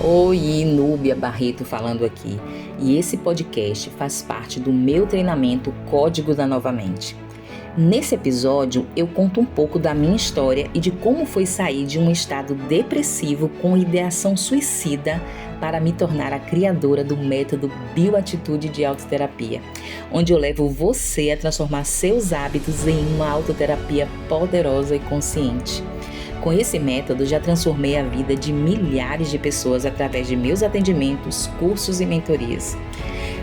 Oi, Núbia Barreto falando aqui. E esse podcast faz parte do meu treinamento Código da Nova Mente. Nesse episódio, eu conto um pouco da minha história e de como foi sair de um estado depressivo com ideação suicida para me tornar a criadora do método Bioatitude de Autoterapia, onde eu levo você a transformar seus hábitos em uma autoterapia poderosa e consciente. Com esse método, já transformei a vida de milhares de pessoas através de meus atendimentos, cursos e mentorias.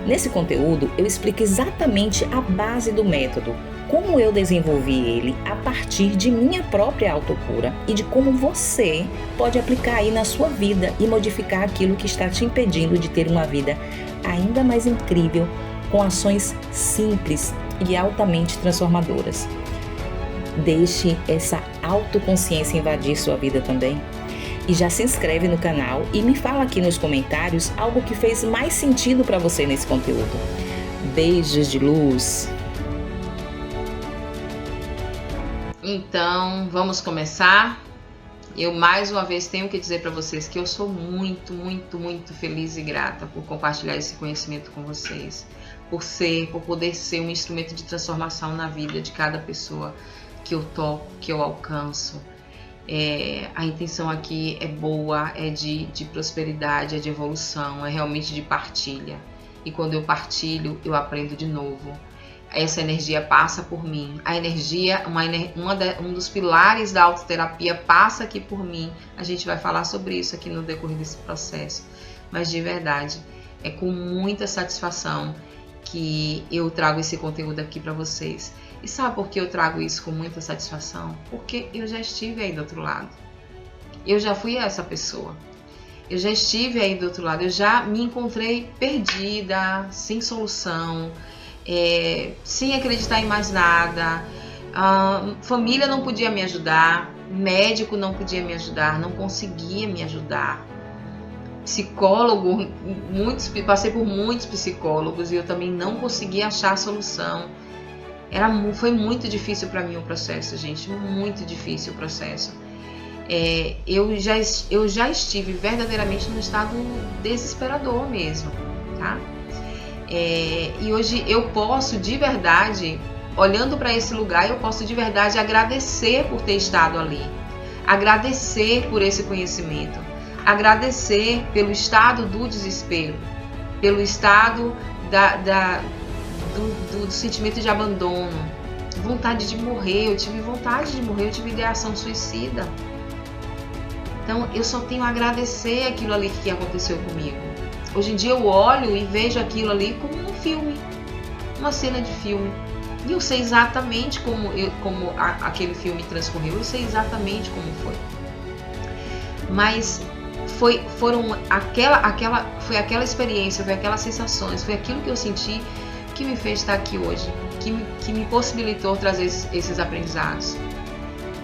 Nesse conteúdo, eu explico exatamente a base do método, como eu desenvolvi ele a partir de minha própria autocura e de como você pode aplicar aí na sua vida e modificar aquilo que está te impedindo de ter uma vida ainda mais incrível, com ações simples e altamente transformadoras. Deixe essa autoconsciência invadir sua vida também. E já se inscreve no canal e me fala aqui nos comentários algo que fez mais sentido para você nesse conteúdo. Beijos de luz! Então, vamos começar. Eu mais uma vez tenho que dizer para vocês que eu sou muito feliz e grata por compartilhar esse conhecimento com vocês, por poder ser um instrumento de transformação na vida de cada pessoa que eu toco, que eu alcanço. A intenção aqui é boa, é de prosperidade, é de evolução, é realmente de partilha. E quando eu partilho, eu aprendo de novo. Essa energia passa por mim. A energia, um dos pilares da autoterapia passa aqui por mim. A gente vai falar sobre isso aqui no decorrer desse processo. Mas de verdade, é com muita satisfação que eu trago esse conteúdo aqui para vocês. E sabe por que eu trago isso com muita satisfação? Porque eu já estive aí do outro lado. Eu já fui essa pessoa. Eu já estive aí do outro lado. Eu já me encontrei perdida, sem solução, sem acreditar em mais nada. Família não podia me ajudar, médico não podia me ajudar, não conseguia me ajudar. Psicólogo, passei por muitos psicólogos e eu também não conseguia achar a solução. Foi muito difícil para mim o processo, gente, muito difícil o processo. Eu já estive verdadeiramente num estado desesperador mesmo, tá? E hoje eu posso de verdade, olhando para esse lugar, eu posso de verdade agradecer por ter estado ali, agradecer por esse conhecimento, agradecer pelo estado do desespero, pelo estado do sentimento de abandono, vontade de morrer. Eu tive vontade de morrer, eu tive ideação suicida. Então eu só tenho a agradecer aquilo ali que aconteceu comigo. Hoje em dia eu olho e vejo aquilo ali como um filme, uma cena de filme. E eu sei exatamente como aquele filme transcorreu, eu sei exatamente como foi. Mas foi aquela experiência, foi aquelas sensações, foi aquilo que eu senti que me fez estar aqui hoje, que me possibilitou trazer esses aprendizados,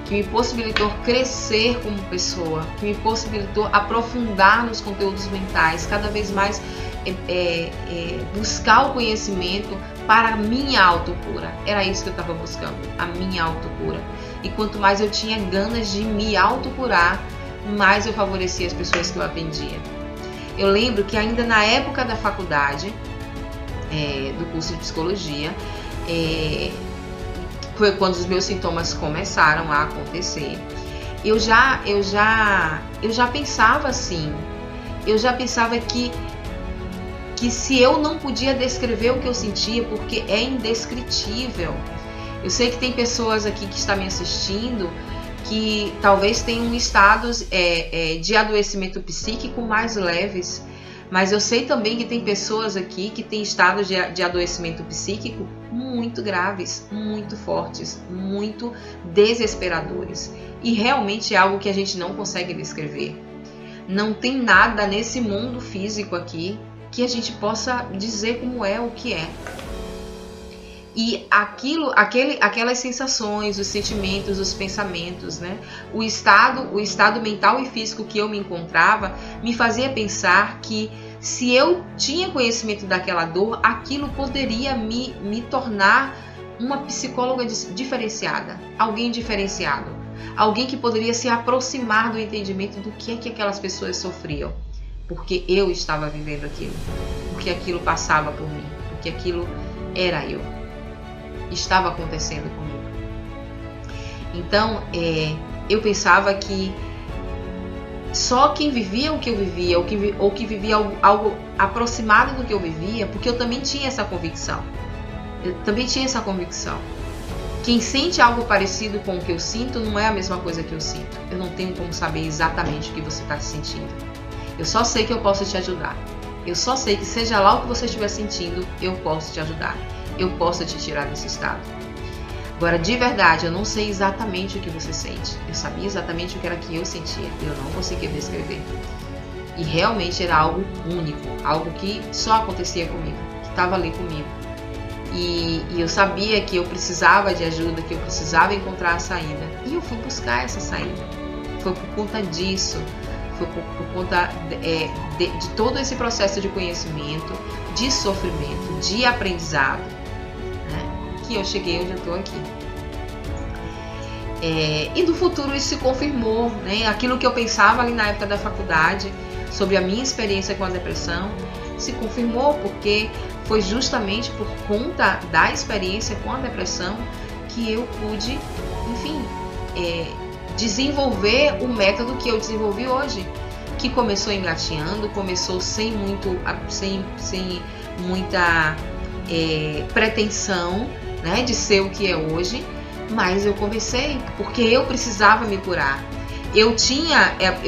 que me possibilitou crescer como pessoa, que me possibilitou aprofundar nos conteúdos mentais, cada vez mais buscar o conhecimento para a minha autocura. Era isso que eu estava buscando, a minha autocura. E quanto mais eu tinha ganas de me autocurar, mais eu favorecia as pessoas que eu atendia. Eu lembro que ainda na época da faculdade, do curso de psicologia, foi quando os meus sintomas começaram a acontecer. Eu já pensava assim, eu já pensava que se eu não podia descrever o que eu sentia, porque é indescritível. Eu sei que tem pessoas aqui que estão me assistindo que talvez tenham estados de adoecimento psíquico mais leves, mas eu sei também que tem pessoas aqui que têm estados de adoecimento psíquico muito graves, muito fortes, muito desesperadores. E realmente é algo que a gente não consegue descrever. Não tem nada nesse mundo físico aqui que a gente possa dizer como é, o que é. E aquelas sensações, os sentimentos, os pensamentos, né? O estado mental e físico que eu me encontrava me fazia pensar que se eu tinha conhecimento daquela dor, aquilo poderia me tornar uma psicóloga diferenciada, alguém diferenciado, alguém que poderia se aproximar do entendimento do que é que aquelas pessoas sofriam. porque eu estava vivendo aquilo, porque aquilo passava por mim, porque aquilo era eu, estava acontecendo comigo. Então, eu pensava que só quem vivia o que eu vivia, ou que vivia algo aproximado do que eu vivia, porque eu também tinha essa convicção. Quem sente algo parecido com o que eu sinto não é a mesma coisa que eu sinto. Eu não tenho como saber exatamente o que você está sentindo. Eu só sei que eu posso te ajudar. Eu só sei que seja lá o que você estiver sentindo, eu posso te ajudar. Eu posso te tirar desse estado. Agora, de verdade, eu não sei exatamente o que você sente. Eu sabia exatamente o que era que eu sentia. Eu não conseguia descrever. E realmente era algo único. Algo que só acontecia comigo. Que estava ali comigo. E eu sabia que eu precisava de ajuda, que eu precisava encontrar a saída. E eu fui buscar essa saída. Foi por conta disso. Foi por conta de todo esse processo de conhecimento, de sofrimento, de aprendizado, né, que eu cheguei onde eu estou aqui. E no futuro isso se confirmou, né? Aquilo que eu pensava ali na época da faculdade sobre a minha experiência com a depressão se confirmou, porque foi justamente por conta da experiência com a depressão que eu pude, enfim, desenvolver o método que eu desenvolvi hoje, que começou engatinhando, começou sem muita pretensão, né, de ser o que é hoje, mas eu comecei porque eu precisava me curar. Eu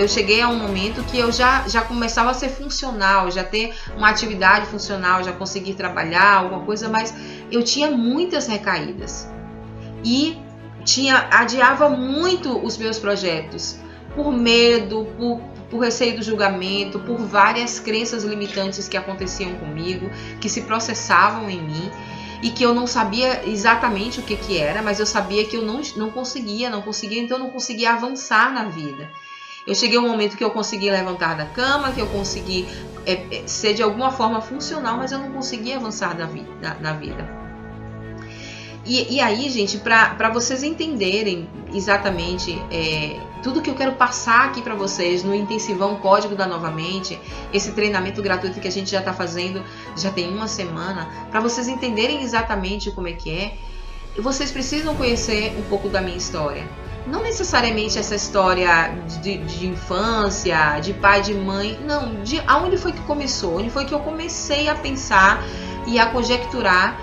cheguei a um momento que eu já começava a ser funcional, já ter uma atividade funcional, já conseguir trabalhar, alguma coisa, mas eu tinha muitas recaídas e adiava muito os meus projetos por medo, por receio do julgamento, por várias crenças limitantes que aconteciam comigo, que se processavam em mim e que eu não sabia exatamente o que era, mas eu sabia que eu não conseguia, então eu não conseguia avançar na vida. Eu cheguei a um momento que eu consegui levantar da cama, que eu consegui ser de alguma forma funcional, mas eu não conseguia avançar na vida. E aí, gente, para vocês entenderem exatamente tudo que eu quero passar aqui para vocês no Intensivão Código da Novamente, esse treinamento gratuito que a gente já está fazendo, já tem uma semana, para vocês entenderem exatamente como é que é, vocês precisam conhecer um pouco da minha história. Não necessariamente essa história de infância, de pai, de mãe, não, aonde foi que começou, onde foi que eu comecei a pensar e a conjecturar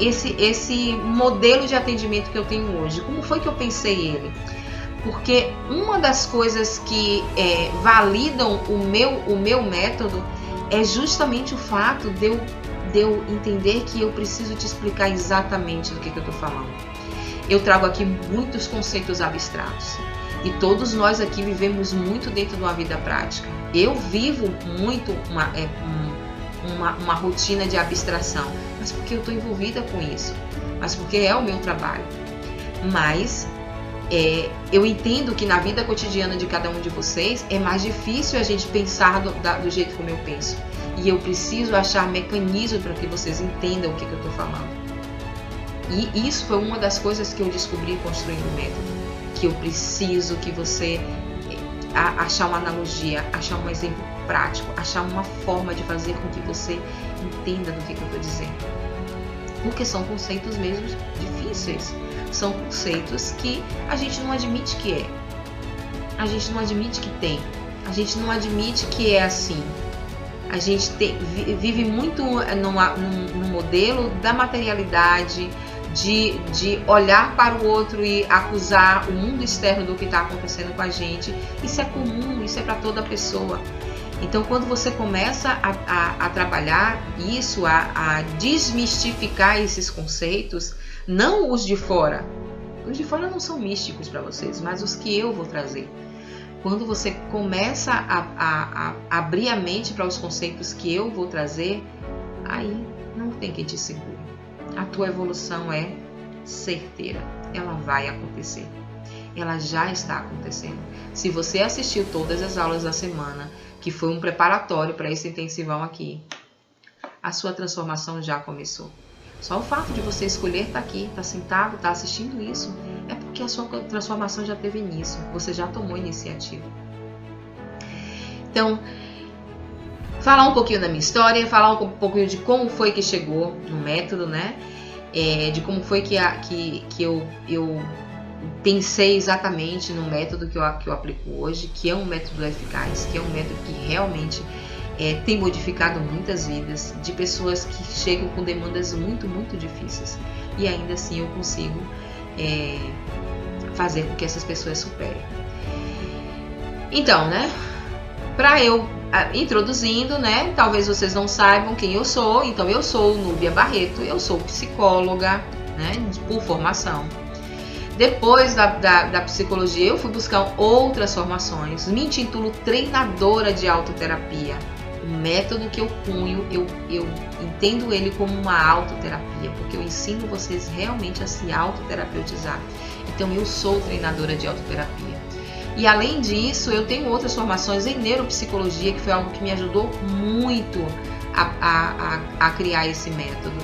esse modelo de atendimento que eu tenho hoje. Como foi que eu pensei ele? Porque uma das coisas que validam o meu método é justamente o fato de eu entender que eu preciso te explicar exatamente do que eu estou falando. Eu trago aqui muitos conceitos abstratos e todos nós aqui vivemos muito dentro de uma vida prática. Eu vivo muito uma rotina de abstração, mas porque eu estou envolvida com isso, mas porque é o meu trabalho. Mas eu entendo que na vida cotidiana de cada um de vocês é mais difícil a gente pensar do jeito como eu penso, e eu preciso achar mecanismos para que vocês entendam o que eu estou falando. E isso foi uma das coisas que eu descobri construindo o método, que eu preciso que você achar uma analogia, achar um exemplo prático, achar uma forma de fazer com que você entenda do que eu estou dizendo. Porque são conceitos mesmo difíceis, são conceitos que a gente não admite que é, a gente não admite que tem, a gente não admite que é assim. A gente vive muito num modelo da materialidade, de olhar para o outro e acusar o mundo externo do que está acontecendo com a gente. Isso é comum, isso é para toda pessoa. Então, quando você começa a trabalhar isso, a desmistificar esses conceitos, não os de fora não são místicos para vocês, mas os que eu vou trazer. Quando você começa a abrir a mente para os conceitos que eu vou trazer, aí não tem quem te segure. A tua evolução é certeira, ela vai acontecer. Ela já está acontecendo. Se você assistiu todas as aulas da semana, que foi um preparatório para esse intensivão aqui, a sua transformação já começou. Só o fato de você escolher estar aqui, estar sentado, estar assistindo isso, é porque a sua transformação já teve início. Você já tomou iniciativa. Então, falar um pouquinho da minha história, falar um pouquinho de como foi que chegou no método, né? De como foi que eu pensei exatamente no método que eu aplico hoje, que é um método eficaz, que é um método que realmente tem modificado muitas vidas de pessoas que chegam com demandas muito, muito difíceis. E ainda assim eu consigo fazer com que essas pessoas superem. Então, né? Para eu introduzindo, né? Talvez vocês não saibam quem eu sou. Então, eu sou Núbia Barreto, eu sou psicóloga, né? Por formação. Depois da psicologia, eu fui buscar outras formações. Me intitulo treinadora de autoterapia. O método que eu punho, eu entendo ele como uma autoterapia, porque eu ensino vocês realmente a se autoterapeutizar. Então, eu sou treinadora de autoterapia. E além disso, eu tenho outras formações em neuropsicologia, que foi algo que me ajudou muito a criar esse método.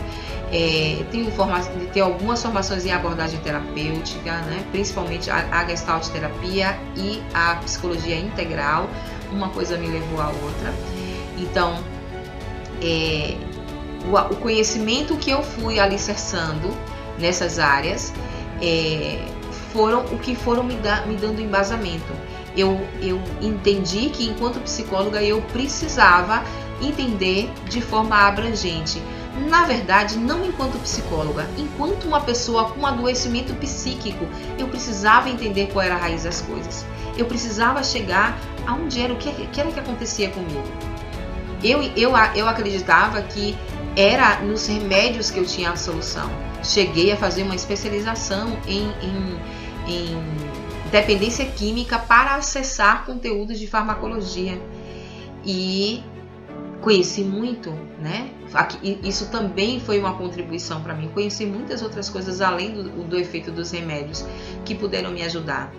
Tenho algumas formações em abordagem terapêutica, né? Principalmente a Gestalt terapia e a psicologia integral. Uma coisa me levou à outra. Então, o conhecimento que eu fui alicerçando nessas áreas foram o que foram me dando embasamento. Eu entendi que, enquanto psicóloga, eu precisava entender de forma abrangente. Na verdade, não enquanto psicóloga, enquanto uma pessoa com adoecimento psíquico, eu precisava entender qual era a raiz das coisas. Eu precisava chegar aonde era, o que era que acontecia comigo. Eu acreditava que era nos remédios que eu tinha a solução. Cheguei a fazer uma especialização em dependência química para acessar conteúdos de farmacologia. E conheci muito, né? Isso também foi uma contribuição para mim. Conheci muitas outras coisas além do efeito dos remédios que puderam me ajudar.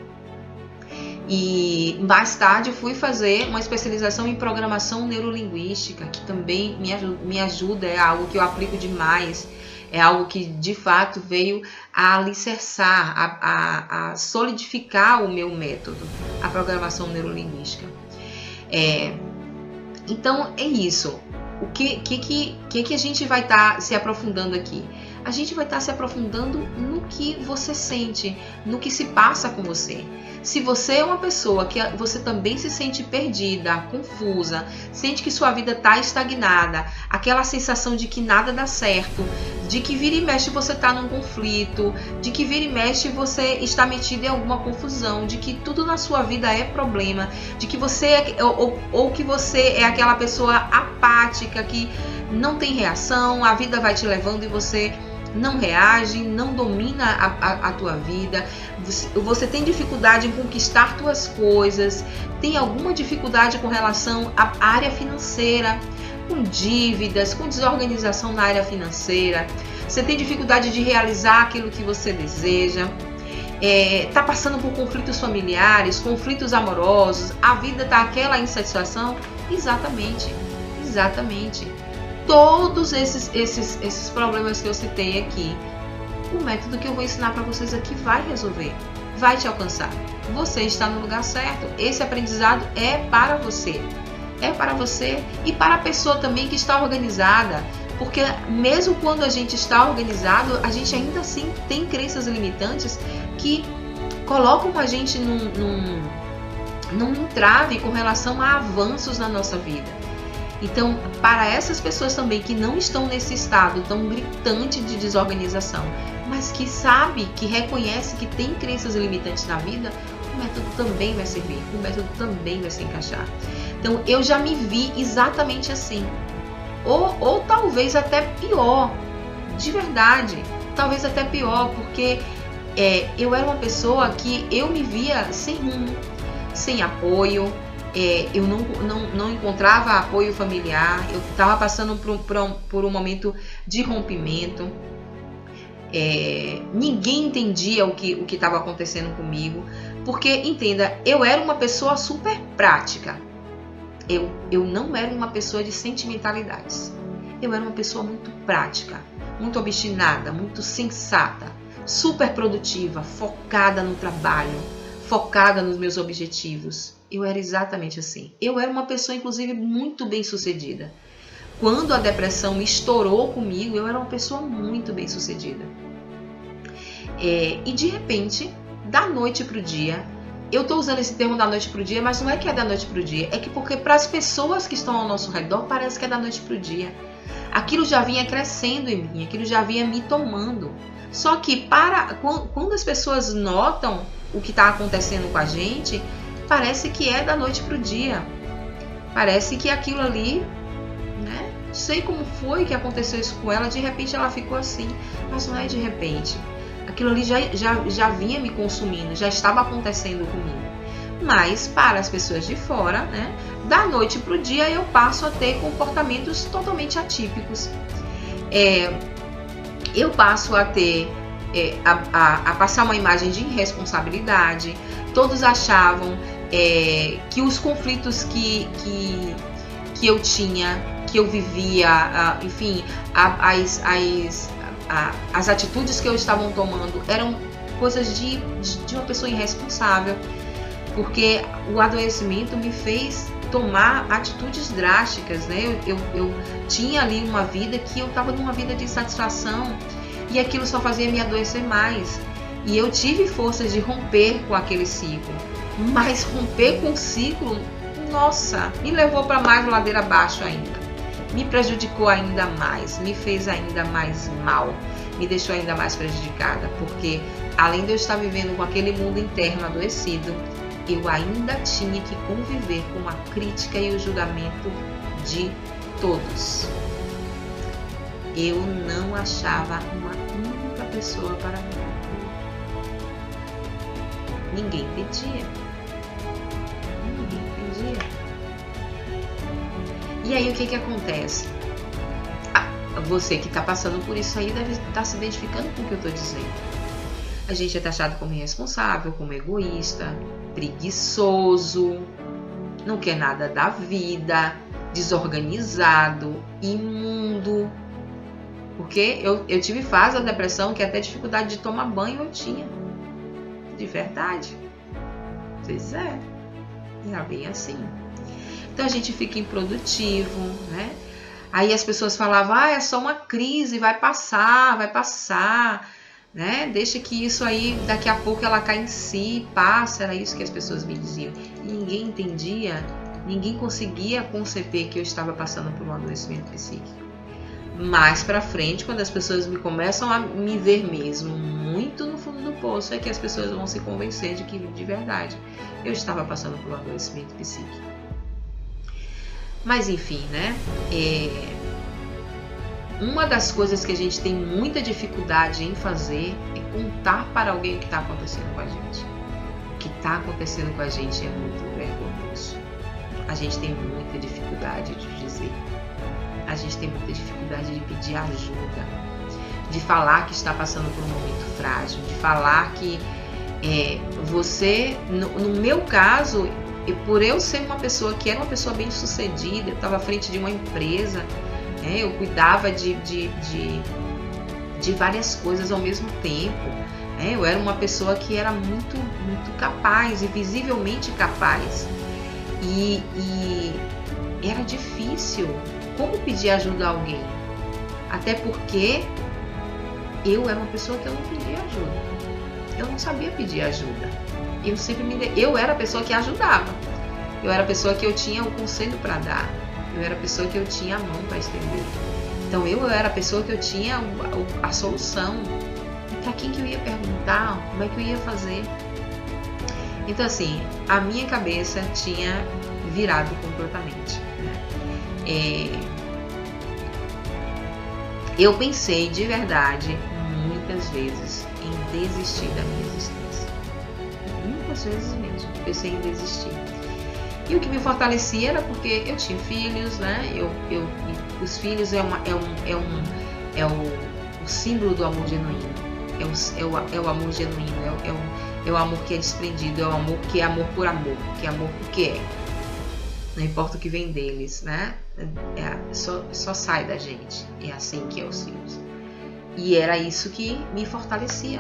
E mais tarde fui fazer uma especialização em programação neurolinguística, que também me ajuda, é algo que eu aplico demais. É algo que, de fato, veio a alicerçar, a solidificar o meu método, a programação neurolinguística. Então, é isso. O que a gente vai estar se aprofundando aqui? A gente vai estar se aprofundando no que você sente, no que se passa com você. Se você é uma pessoa que você também se sente perdida, confusa, sente que sua vida está estagnada, aquela sensação de que nada dá certo, de que vira e mexe você está num conflito, de que vira e mexe você está metido em alguma confusão, de que tudo na sua vida é problema, de que você ou que você é aquela pessoa apática que não tem reação, a vida vai te levando e você não reage, não domina a tua vida, você tem dificuldade em conquistar tuas coisas, tem alguma dificuldade com relação à área financeira, com dívidas, com desorganização na área financeira, você tem dificuldade de realizar aquilo que você deseja, está passando por conflitos familiares, conflitos amorosos, a vida está aquela insatisfação? Exatamente. Todos esses problemas que eu citei aqui, o método que eu vou ensinar para vocês aqui vai resolver, vai te alcançar. Você está no lugar certo. Esse aprendizado é para você. É para você e para a pessoa também que está organizada. Porque mesmo quando a gente está organizado, a gente ainda assim tem crenças limitantes que colocam a gente num entrave com relação a avanços na nossa vida. Então, para essas pessoas também que não estão nesse estado tão gritante de desorganização, mas que sabe, que reconhece que tem crenças limitantes na vida, o método também vai servir, o método também vai se encaixar. Então, eu já me vi exatamente assim. Ou talvez até pior, de verdade. Talvez até pior, porque eu era uma pessoa que eu me via sem rumo, sem apoio. Eu não encontrava apoio familiar, eu estava passando por um momento de rompimento, ninguém entendia o que estava acontecendo comigo, porque, entenda, eu era uma pessoa super prática, eu não era uma pessoa de sentimentalidades, eu era uma pessoa muito prática, muito obstinada, muito sensata, super produtiva, focada no trabalho, focada nos meus objetivos. eu era exatamente assim. Eu era uma pessoa, inclusive, muito bem-sucedida. Quando a depressão estourou comigo, eu era uma pessoa muito bem-sucedida. E de repente, da noite pro dia, eu tô usando esse termo da noite pro dia, mas não é que é da noite pro dia, é que porque para as pessoas que estão ao nosso redor, parece que é da noite pro dia. Aquilo já vinha crescendo em mim, aquilo já vinha me tomando. Só que quando as pessoas notam o que está acontecendo com a gente, parece que é da noite para o dia. Parece que aquilo ali, né? Não sei como foi que aconteceu isso com ela, de repente ela ficou assim. Mas não é de repente. Aquilo ali já vinha me consumindo, já estava acontecendo comigo. Mas para as pessoas de fora, né? Da noite para o dia eu passo a ter comportamentos totalmente atípicos. Eu passo a ter, a passar uma imagem de irresponsabilidade. Todos achavam que os conflitos que eu tinha, que eu vivia, enfim, as atitudes que eu estava tomando eram coisas de uma pessoa irresponsável, porque o adoecimento me fez tomar atitudes drásticas, né? Eu tinha ali uma vida que eu estava numa vida de satisfação e aquilo só fazia me adoecer mais. E eu tive forças de romper com aquele ciclo, mas romper com o ciclo, nossa, me levou para mais ladeira abaixo ainda. Me prejudicou ainda mais, me fez ainda mais mal, me deixou ainda mais prejudicada, porque além de eu estar vivendo com aquele mundo interno adoecido, eu ainda tinha que conviver com a crítica e o julgamento de todos. Eu não achava uma única pessoa para mim. Ninguém entendia. E aí o que acontece? Você que está passando por isso aí deve estar se identificando com o que eu estou dizendo. A gente é taxado como irresponsável, como egoísta, preguiçoso, não quer nada da vida, desorganizado, imundo. Porque eu tive fase da depressão que até dificuldade de tomar banho eu tinha. De verdade. Pois é. Era bem assim. Então a gente fica improdutivo, né? Aí as pessoas falavam, é só uma crise, vai passar, né? Deixa que isso aí, daqui a pouco ela cai em si, passa, era isso que as pessoas me diziam. E ninguém entendia, ninguém conseguia conceber que eu estava passando por um adoecimento psíquico. Mais pra frente, quando as pessoas começam a me ver mesmo muito no fundo do poço, é que as pessoas vão se convencer de que, de verdade, eu estava passando por um adoecimento psíquico. Mas enfim, né? Uma das coisas que a gente tem muita dificuldade em fazer é contar para alguém o que está acontecendo com a gente. O que está acontecendo com a gente é muito vergonhoso. A gente tem muita dificuldade de dizer. A gente tem muita dificuldade de pedir ajuda. De falar que está passando por um momento frágil. De falar que você, no meu caso, e por eu ser uma pessoa que era uma pessoa bem sucedida, eu estava à frente de uma empresa, eu cuidava de várias coisas ao mesmo tempo, eu era uma pessoa que era muito, muito capaz e visivelmente capaz, e era difícil como pedir ajuda a alguém, até porque eu era uma pessoa que eu não pedia ajuda, eu não sabia pedir ajuda. Eu era a pessoa que ajudava. Eu era a pessoa que eu tinha o conselho para dar. Eu era a pessoa que eu tinha a mão para estender. Então eu era a pessoa que eu tinha a solução. E para quem que eu ia perguntar? Como é que eu ia fazer? Então assim, a minha cabeça tinha virado completamente, né? Eu pensei de verdade muitas vezes em desistir da minha existência. Muitas vezes mesmo, pensei em desistir. E o que me fortalecia era porque eu tinha filhos, né? Os filhos é o símbolo do amor genuíno. É o amor genuíno, é o amor que é desprendido, é o amor que é amor por amor, que é amor porque é. Não importa o que vem deles, né? Só sai da gente. É assim que é os filhos. E era isso que me fortalecia.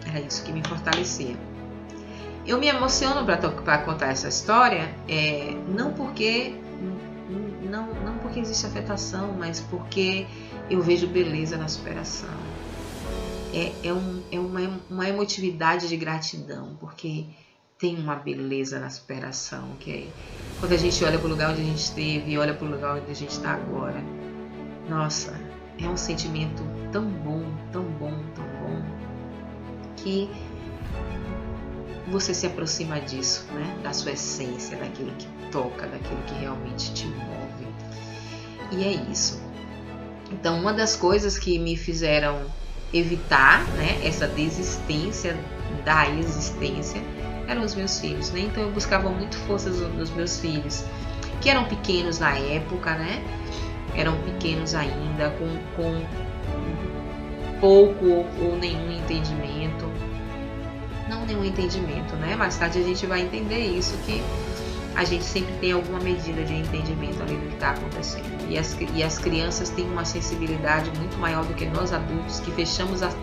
Era isso que me fortalecia. eu me emociono para contar essa história, não porque existe afetação, mas porque eu vejo beleza na superação. É uma emotividade de gratidão, porque tem uma beleza na superação, que é quando a gente olha para o lugar onde a gente esteve e olha para o lugar onde a gente está agora. Nossa, é um sentimento tão bom, tão bom, tão bom, que você se aproxima disso, né? Da sua essência, daquilo que toca, daquilo que realmente te move. E é isso. Então, uma das coisas que me fizeram evitar, né, essa desistência da existência eram os meus filhos, né? Então eu buscava muito forças nos meus filhos, que eram pequenos na época, né? Eram pequenos ainda, com pouco ou nenhum entendimento. Não nenhum entendimento, né? Mais tarde a gente vai entender isso, que a gente sempre tem alguma medida de entendimento ali do que está acontecendo. E as crianças têm uma sensibilidade muito maior do que nós adultos, que fechamos as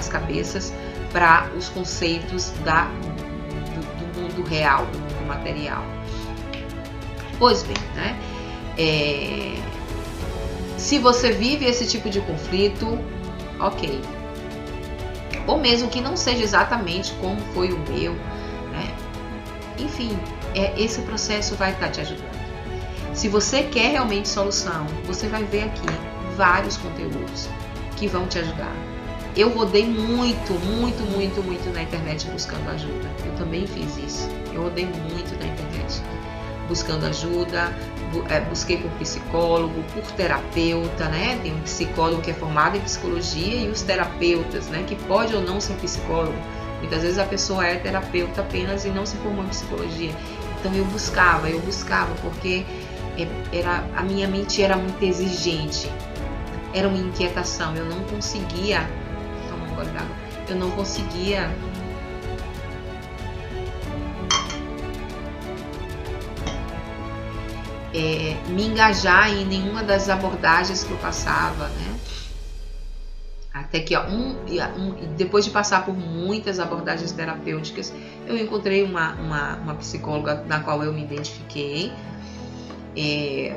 cabeças para os conceitos do mundo real, do mundo material. Pois bem, né? Se você vive esse tipo de conflito, ok. Ou mesmo que não seja exatamente como foi o meu, né? Enfim, esse processo vai estar te ajudando. Se você quer realmente solução, você vai ver aqui vários conteúdos que vão te ajudar. Eu rodei muito na internet buscando ajuda. Eu também fiz isso. Eu rodei muito na internet buscando ajuda. Busquei por psicólogo, por terapeuta, né? Tem um psicólogo que é formado em psicologia e os terapeutas, né? Que pode ou não ser psicólogo. Muitas vezes a pessoa é terapeuta apenas e não se formou em psicologia. Então eu buscava porque a minha mente era muito exigente. Era uma inquietação. Eu não conseguia. Toma um gole d'água. Eu não conseguia. Me engajar em nenhuma das abordagens que eu passava, né? Até que depois de passar por muitas abordagens terapêuticas, eu encontrei uma psicóloga na qual eu me identifiquei, e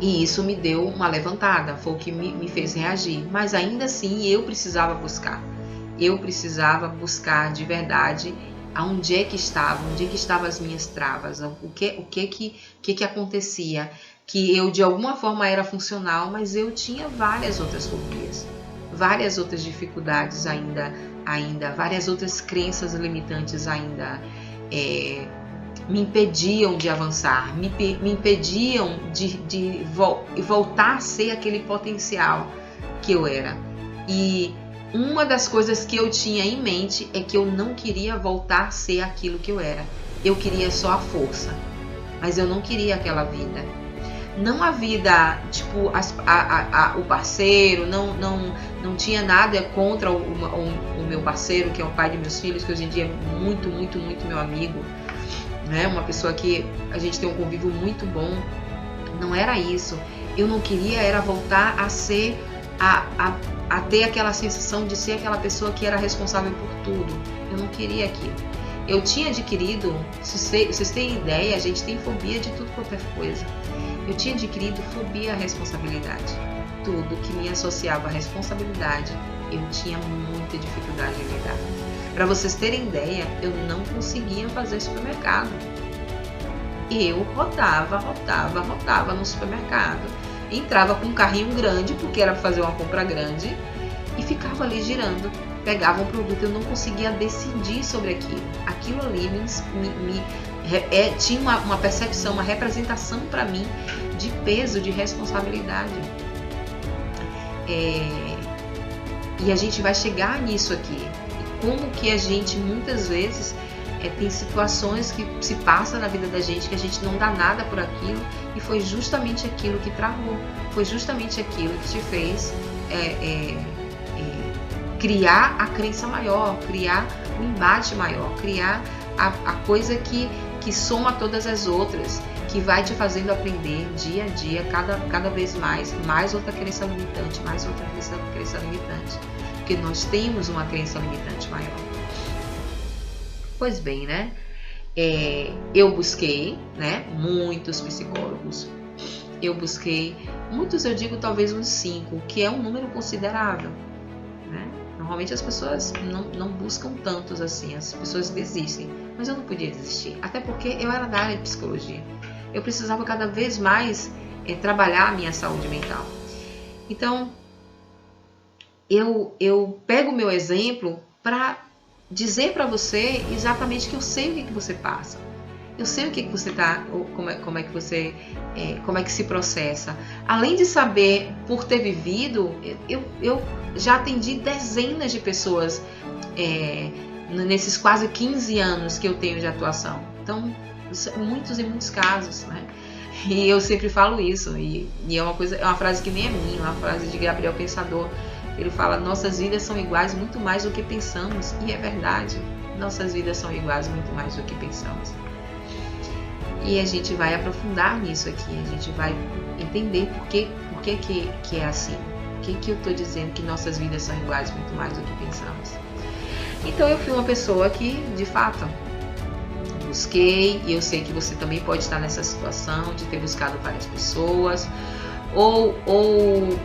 isso me deu uma levantada, foi o que me fez reagir. Mas ainda assim eu precisava buscar de verdade onde é que estavam as minhas travas, o que acontecia, que eu de alguma forma era funcional, mas eu tinha várias outras fobias, várias outras dificuldades ainda, várias outras crenças limitantes ainda me impediam de avançar, me impediam de voltar a ser aquele potencial que eu era. E uma das coisas que eu tinha em mente é que eu não queria voltar a ser aquilo que eu era. Eu queria só a força, mas eu não queria aquela vida. Não a vida, tipo, o parceiro, não tinha nada contra o meu parceiro, que é o pai de meus filhos, que hoje em dia é muito meu amigo, né? Uma pessoa que a gente tem um convívio muito bom. Não era isso. Eu não queria era voltar a ser a ter aquela sensação de ser aquela pessoa que era responsável por tudo. Eu não queria aquilo. Eu tinha adquirido, se vocês têm ideia, a gente tem fobia de tudo quanto é coisa. Eu tinha adquirido fobia à responsabilidade. Tudo que me associava à responsabilidade, eu tinha muita dificuldade em lidar. Para vocês terem ideia, eu não conseguia fazer supermercado. Eu rodava no supermercado. Entrava com um carrinho grande, porque era para fazer uma compra grande, e ficava ali girando. Pegava um produto, eu não conseguia decidir sobre aquilo. Aquilo ali tinha uma percepção, uma representação para mim de peso, de responsabilidade. E a gente vai chegar nisso aqui. Como que a gente muitas vezes tem situações que se passa na vida da gente que a gente não dá nada por aquilo, e foi justamente aquilo que travou, foi justamente aquilo que te fez criar a crença maior, criar o embate maior, criar a coisa que soma todas as outras, que vai te fazendo aprender dia a dia, cada vez mais outra crença limitante, mais outra crença limitante, porque nós temos uma crença limitante maior. Pois bem, né? Eu busquei, né, muitos psicólogos. Eu busquei muitos, eu digo talvez uns 5, que é um número considerável, né? Normalmente as pessoas não buscam tantos assim, as pessoas desistem. Mas eu não podia desistir, até porque eu era da área de psicologia. Eu precisava cada vez mais trabalhar a minha saúde mental. Então, eu pego o meu exemplo para dizer para você exatamente que eu sei o que você passa. Eu sei o que você está, como é que se processa. Além de saber, por ter vivido, eu já atendi dezenas de pessoas nesses quase 15 anos que eu tenho de atuação. Então, muitos e muitos casos, né? E eu sempre falo isso, e é uma frase que nem é minha, é uma frase de Gabriel Pensador. Ele fala: nossas vidas são iguais muito mais do que pensamos. E é verdade, nossas vidas são iguais muito mais do que pensamos. E a gente vai aprofundar nisso aqui, a gente vai entender por que é assim. Por que eu estou dizendo que nossas vidas são iguais muito mais do que pensamos. Então eu fui uma pessoa que, de fato, busquei, e eu sei que você também pode estar nessa situação de ter buscado várias pessoas, ou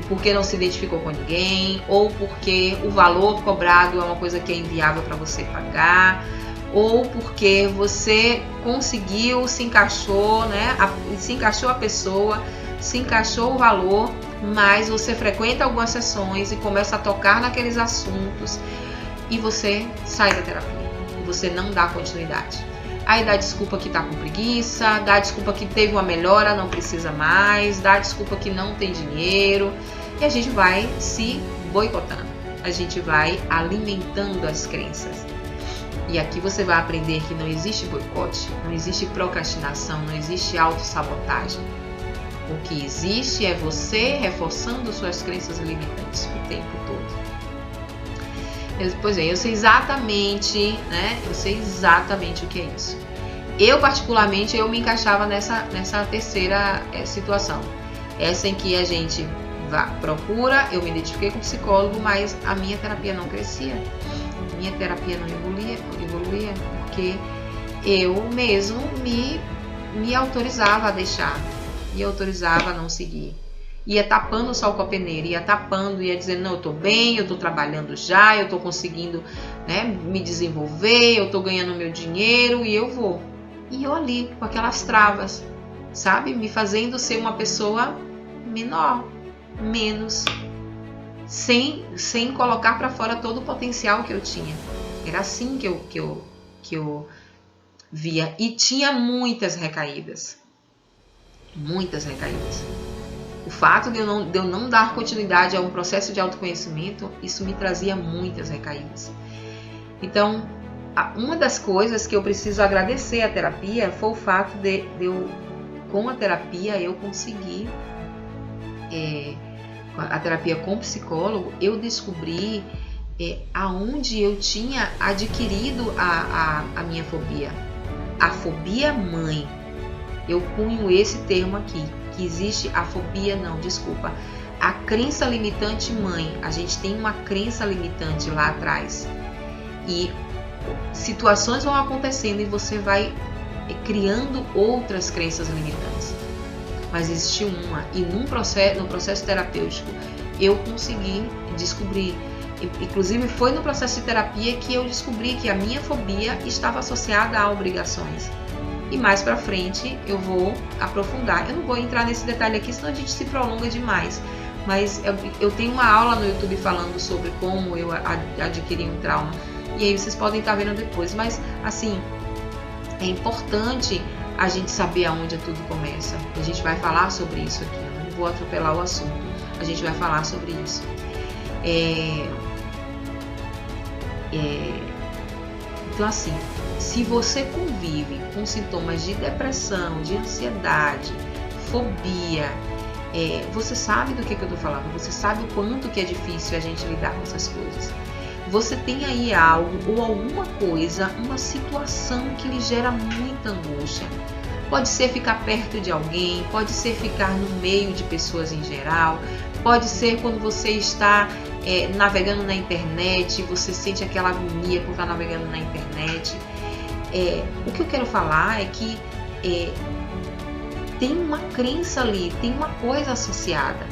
porque não se identificou com ninguém, ou porque o valor cobrado é uma coisa que é inviável para você pagar, ou porque você conseguiu, se encaixou, né? Se encaixou a pessoa, se encaixou o valor, mas você frequenta algumas sessões e começa a tocar naqueles assuntos e você sai da terapia, você não dá continuidade. Aí dá desculpa que tá com preguiça, dá desculpa que teve uma melhora, não precisa mais, dá desculpa que não tem dinheiro, e a gente vai se boicotando, a gente vai alimentando as crenças. E aqui você vai aprender que não existe boicote, não existe procrastinação, não existe autossabotagem. O que existe é você reforçando suas crenças limitantes o tempo todo. Pois é, eu sei exatamente, né? Eu sei exatamente o que é isso. Eu, particularmente, eu me encaixava nessa terceira situação. Essa em que a gente procura, eu me identifiquei com o psicólogo, mas a minha terapia não crescia. A minha terapia não evoluía porque eu mesmo me autorizava a deixar, me autorizava a não seguir. Ia tapando o sol com a peneira, ia tapando, ia dizendo: não, eu tô bem, eu tô trabalhando já, eu tô conseguindo, né, me desenvolver, eu tô ganhando meu dinheiro e eu vou. E eu ali, com aquelas travas, sabe? Me fazendo ser uma pessoa menor, menos, sem colocar para fora todo o potencial que eu tinha. Era assim que eu via. E tinha muitas recaídas. Muitas recaídas. O fato de eu não dar continuidade a um processo de autoconhecimento, isso me trazia muitas recaídas. Então, uma das coisas que eu preciso agradecer à terapia foi o fato de eu, com a terapia, eu conseguir, a terapia com o psicólogo, eu descobri aonde eu tinha adquirido a minha fobia. A fobia mãe. Eu cunho esse termo aqui. Que existe a fobia, a crença limitante mãe. A gente tem uma crença limitante lá atrás e situações vão acontecendo e você vai criando outras crenças limitantes, mas existe uma, e no processo terapêutico eu consegui descobrir, inclusive foi no processo de terapia que eu descobri que a minha fobia estava associada a obrigações. E mais pra frente eu vou aprofundar. Eu não vou entrar nesse detalhe aqui, senão a gente se prolonga demais. Mas eu tenho uma aula no YouTube falando sobre como eu adquiri um trauma. E aí vocês podem estar vendo depois. Mas, assim, é importante a gente saber aonde tudo começa. A gente vai falar sobre isso aqui. Eu não vou atropelar o assunto. A gente vai falar sobre isso. Então, assim, se você convive com sintomas de depressão, de ansiedade, fobia, você sabe do que eu estou falando, você sabe o quanto que é difícil a gente lidar com essas coisas. Você tem aí algo ou alguma coisa, uma situação que lhe gera muita angústia. Pode ser ficar perto de alguém, pode ser ficar no meio de pessoas em geral, pode ser quando você está navegando na internet, você sente aquela agonia por estar navegando na internet. o que eu quero falar é que tem uma crença ali, tem uma coisa associada.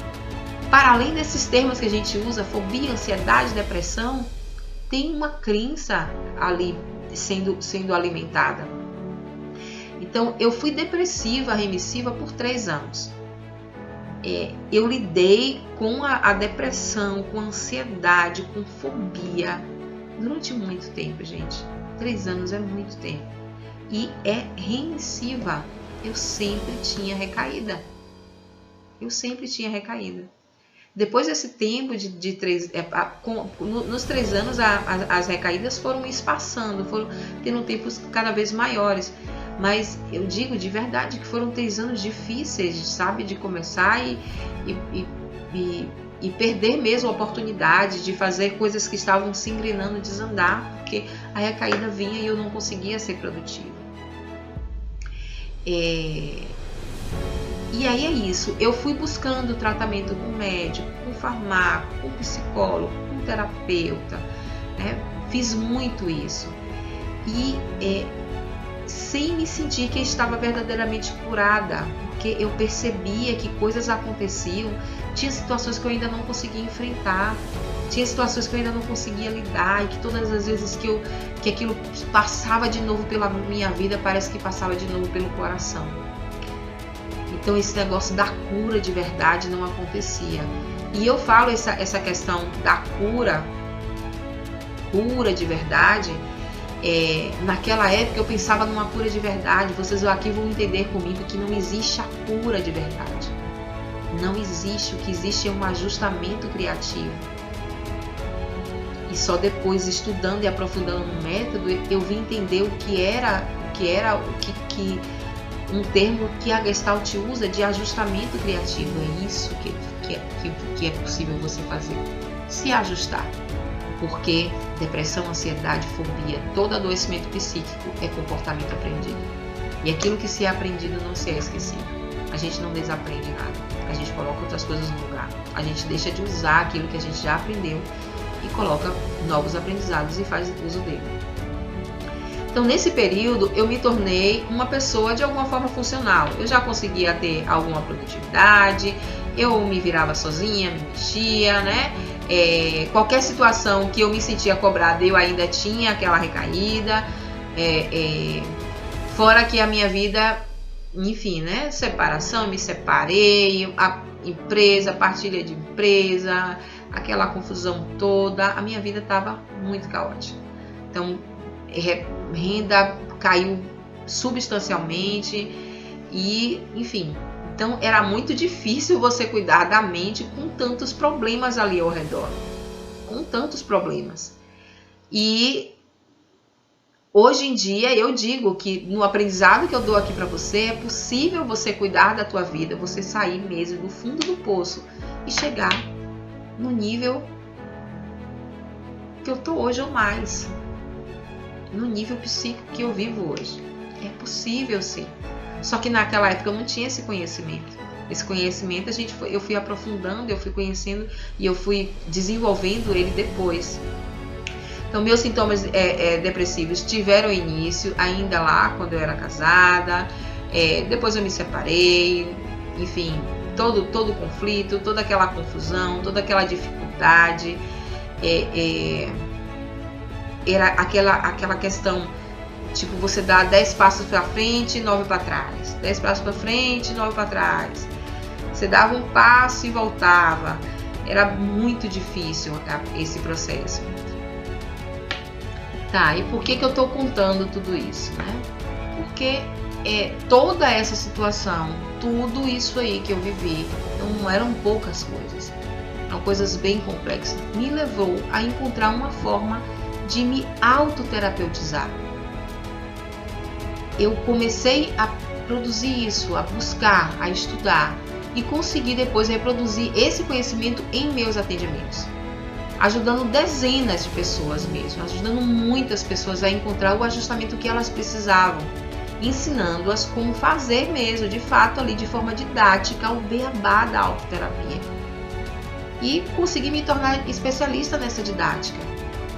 Para além desses termos que a gente usa, fobia, ansiedade, depressão, tem uma crença ali sendo alimentada. Então, eu fui depressiva, remissiva por 3 anos. Eu lidei com a depressão, com a ansiedade, com fobia durante muito tempo, gente. 3 anos é muito tempo. E é remissiva. Eu sempre tinha recaída. Depois desse tempo nos 3 anos, as recaídas foram espaçando, foram tendo tempos cada vez maiores. Mas eu digo de verdade que foram 3 anos difíceis, sabe? De começar e perder mesmo a oportunidade de fazer coisas que estavam se engrenando, desandar, porque a recaída vinha e eu não conseguia ser produtiva. E aí é isso, eu fui buscando tratamento com médico, com farmaco, com psicólogo, com terapeuta, né? Fiz muito isso. E sem me sentir que eu estava verdadeiramente curada, porque eu percebia que coisas aconteciam, tinha situações que eu ainda não conseguia enfrentar, tinha situações que eu ainda não conseguia lidar, e que todas as vezes que aquilo passava de novo pela minha vida, parece que passava de novo pelo coração. Então esse negócio da cura de verdade não acontecia. E eu falo essa questão da cura de verdade. Naquela época eu pensava numa cura de verdade. Vocês aqui vão entender comigo que não existe a cura de verdade. Não existe. O que existe é um ajustamento criativo. E só depois, estudando e aprofundando no método, eu vim entender o que era um termo que a Gestalt usa de ajustamento criativo. É isso que é possível você fazer. Se ajustar. Porque depressão, ansiedade, fobia, todo adoecimento psíquico é comportamento aprendido. E aquilo que se é aprendido não se é esquecido. A gente não desaprende nada. A gente coloca outras coisas no lugar. A gente deixa de usar aquilo que a gente já aprendeu e coloca novos aprendizados e faz uso dele. Então, nesse período, eu me tornei uma pessoa de alguma forma funcional. Eu já conseguia ter alguma produtividade, eu me virava sozinha, me mexia, né? Qualquer situação que eu me sentia cobrada, eu ainda tinha aquela recaída. Fora que a minha vida, enfim, né? Separação, me separei, a empresa, partilha de empresa, aquela confusão toda, a minha vida estava muito caótica. Então, renda caiu substancialmente e, enfim, então era muito difícil você cuidar da mente com tantos problemas ali ao redor, com tantos problemas. E hoje em dia eu digo que no aprendizado que eu dou aqui para você, é possível você cuidar da tua vida, você sair mesmo do fundo do poço e chegar no nível que eu tô hoje ou mais, no nível psíquico que eu vivo hoje. É possível sim. Só que naquela época eu não tinha esse conhecimento. Esse conhecimento eu fui aprofundando, eu fui conhecendo e eu fui desenvolvendo ele depois. Então meus sintomas depressivos tiveram início ainda lá quando eu era casada. Depois eu me separei, enfim, todo o conflito, toda aquela confusão, toda aquela dificuldade. Era aquela questão, tipo, você dá 10 passos para frente e 9 para trás, 10 passos para frente e 9 para trás, você dava um passo e voltava, era muito difícil esse processo. Tá, e por que eu tô contando tudo isso, né? Porque toda essa situação, tudo isso aí que eu vivi, não eram poucas coisas, eram coisas bem complexas, me levou a encontrar uma forma de me autoterapeutizar. Eu comecei a produzir isso, a buscar, a estudar e consegui depois reproduzir esse conhecimento em meus atendimentos, ajudando dezenas de pessoas mesmo, ajudando muitas pessoas a encontrar o ajustamento que elas precisavam, ensinando-as como fazer mesmo, de fato ali de forma didática, o beabá da autoterapia. E consegui me tornar especialista nessa didática.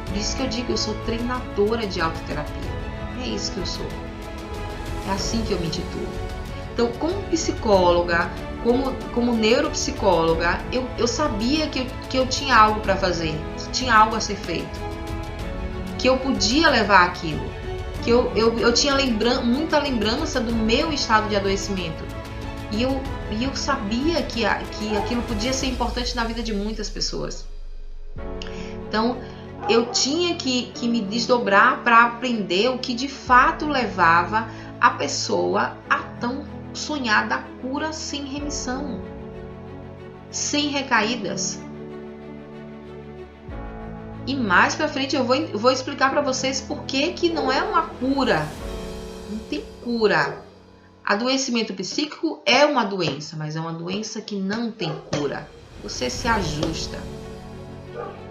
Por isso que eu digo que eu sou treinadora de autoterapia. É isso que eu sou. É assim que eu me intitulo. Então, como psicóloga, como neuropsicóloga, eu sabia que eu tinha algo para fazer, que tinha algo a ser feito, que eu podia levar aquilo, que eu tinha muita lembrança do meu estado de adoecimento. E eu sabia que aquilo podia ser importante na vida de muitas pessoas. Então, eu tinha que me desdobrar para aprender o que de fato levava a pessoa a tão sonhada cura sem remissão, sem recaídas. E mais pra frente eu vou explicar para vocês por que não é uma cura. Não tem cura. Adoecimento psíquico é uma doença, mas é uma doença que não tem cura. Você se ajusta.